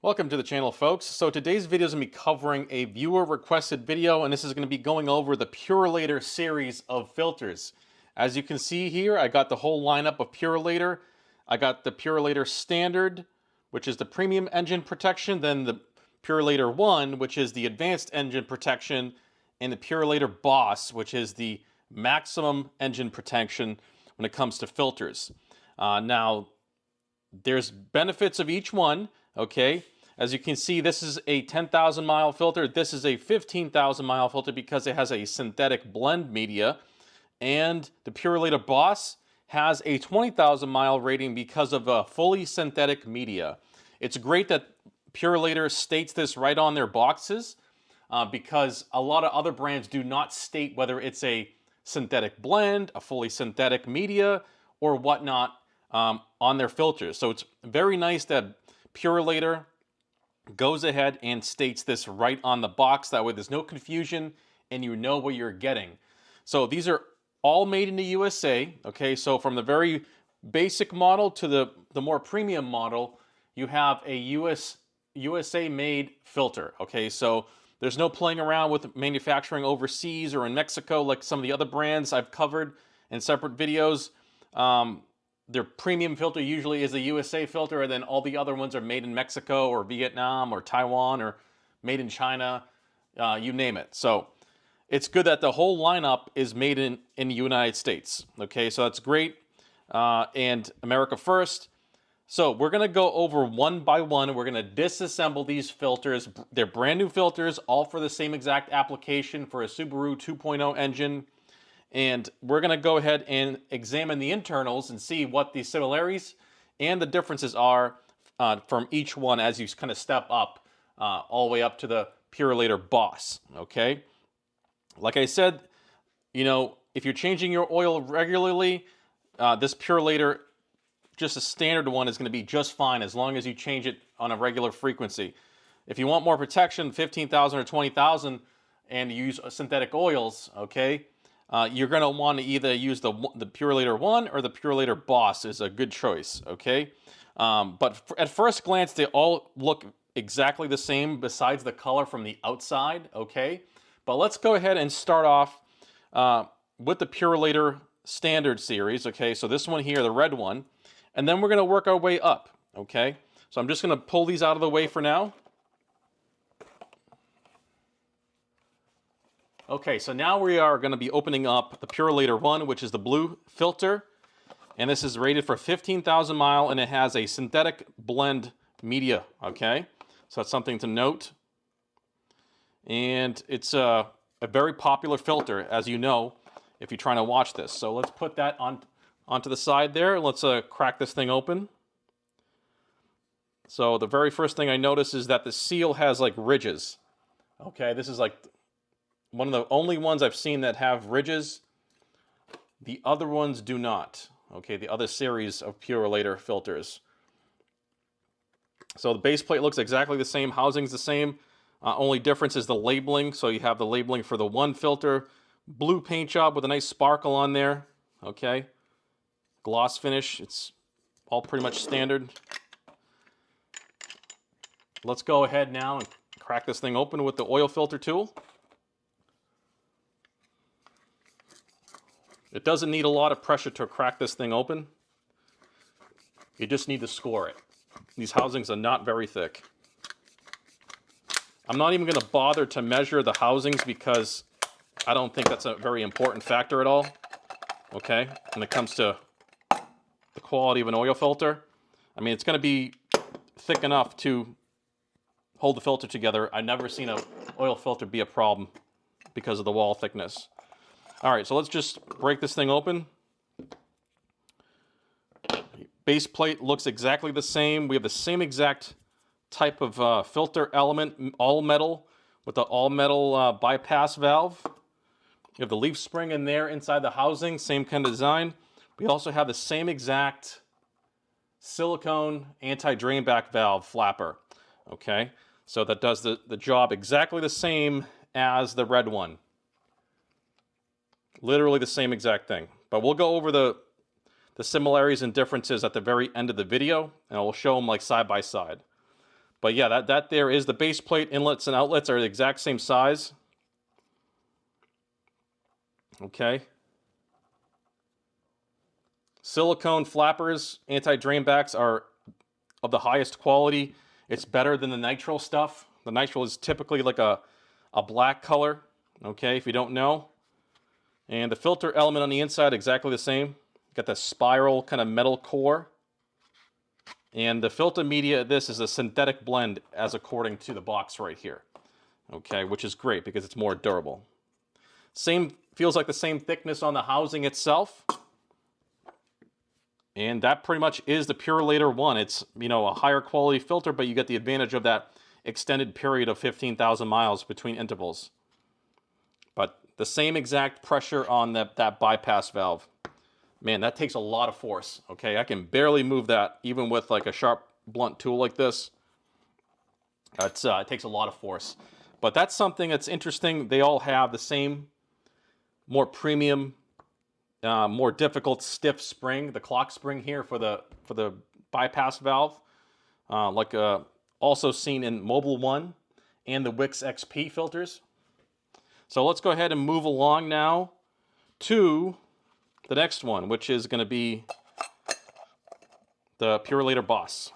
Welcome to the channel, folks. So today's video is going to be covering a viewer requested video, and this is going to be going over the Purolator series of filters. As you can see here, I got the whole lineup of Purolator. I got the Purolator Standard, which is the premium engine protection, then the Purolator 1, which is the advanced engine protection, and the Purolator Boss, which is the maximum engine protection when it comes to filters. Now, there's benefits of each one, okay? As you can see, this is a 10,000 mile filter. This is a 15,000 mile filter because it has a synthetic blend media. And the Purolator Boss has a 20,000 mile rating because of a fully synthetic media. It's great that Purolator states this right on their boxes because a lot of other brands do not state whether it's a synthetic blend, a fully synthetic media, or whatnot on their filters. So it's very nice that Purolator goes ahead and states this right on the box. That way there's no confusion and you know what you're getting. So these are all made in the USA, okay? So from the very basic model to the more premium model, you have a USA made filter, okay? So there's no playing around with manufacturing overseas or in Mexico like some of the other brands I've covered in separate videos. Their premium filter usually is a USA filter, and then all the other ones are made in Mexico or Vietnam or Taiwan or made in China, you name it. So it's good that the whole lineup is made in the United States. Okay, so that's great. And America first. So we're going to go over one by one. We're going to disassemble these filters. They're brand new filters, all for the same exact application for a Subaru 2.0 engine. And we're going to go ahead and examine the internals and see what the similarities and the differences are from each one as you kind of step up all the way up to the Purolator Boss, okay? Like I said, you know, if you're changing your oil regularly, this Purolator, just a standard one, is going to be just fine as long as you change it on a regular frequency. If you want more protection, 15,000 or 20,000, and you use synthetic oils, okay, you're going to want to either use the Purolator 1 or the Purolator Boss is a good choice, okay? But at first glance, they all look exactly the same besides the color from the outside, okay? But let's go ahead and start off with the Purolator Standard series, okay? So this one here, the red one, and then we're going to work our way up, okay? So I'm just going to pull these out of the way for now. Okay, so now we are going to be opening up the Purolator 1, which is the blue filter. And this is rated for 15,000 mile, and it has a synthetic blend media, okay? So that's something to note. And it's a very popular filter, as you know, if you're trying to watch this. So let's put that onto the side there. Let's crack this thing open. So the very first thing I notice is that the seal has like ridges. Okay, this is like one of the only ones I've seen that have ridges. The other ones do not. Okay, the other series of Purolator filters. So the base plate looks exactly the same. Housing's the same. Only difference is the labeling. So you have the labeling for the one filter. Blue paint job with a nice sparkle on there. Okay. Gloss finish. It's all pretty much standard. Let's go ahead now and crack this thing open with the oil filter tool. It doesn't need a lot of pressure to crack this thing open. You just need to score it. These housings are not very thick. I'm not even going to bother to measure the housings because I don't think that's a very important factor at all, okay, when it comes to the quality of an oil filter. I mean, it's going to be thick enough to hold the filter together. I've never seen an oil filter be a problem because of the wall thickness. All right, so let's just break this thing open. Base plate looks exactly the same. We have the same exact type of filter element, all metal, with the all metal bypass valve. You have the leaf spring in there inside the housing, same kind of design. We also have the same exact silicone anti-drain back valve flapper. Okay, so that does the job exactly the same as the red one. Literally the same exact thing. But we'll go over the similarities and differences at the very end of the video, and I'll show them like side by side. But yeah, that there is the base plate. Inlets and outlets are the exact same size. Okay. Silicone flappers, anti-drain backs are of the highest quality. It's better than the nitrile stuff. The nitrile is typically like a black color, okay, if you don't know. And the filter element on the inside, exactly the same. Got the spiral kind of metal core. And the filter media, this is a synthetic blend as according to the box right here. Okay, which is great because it's more durable. Feels like the same thickness on the housing itself. And that pretty much is the Purolator 1. It's, you know, a higher quality filter, but you get the advantage of that extended period of 15,000 miles between intervals. But the same exact pressure on that bypass valve. Man, that takes a lot of force, okay? I can barely move that, even with like a sharp, blunt tool like this. It takes a lot of force. But that's something that's interesting. They all have the same, more premium, more difficult stiff spring, the clock spring here for the bypass valve, also seen in Mobile 1 and the Wix XP filters. So let's go ahead and move along now to the next one, which is going to be the Purolator Boss.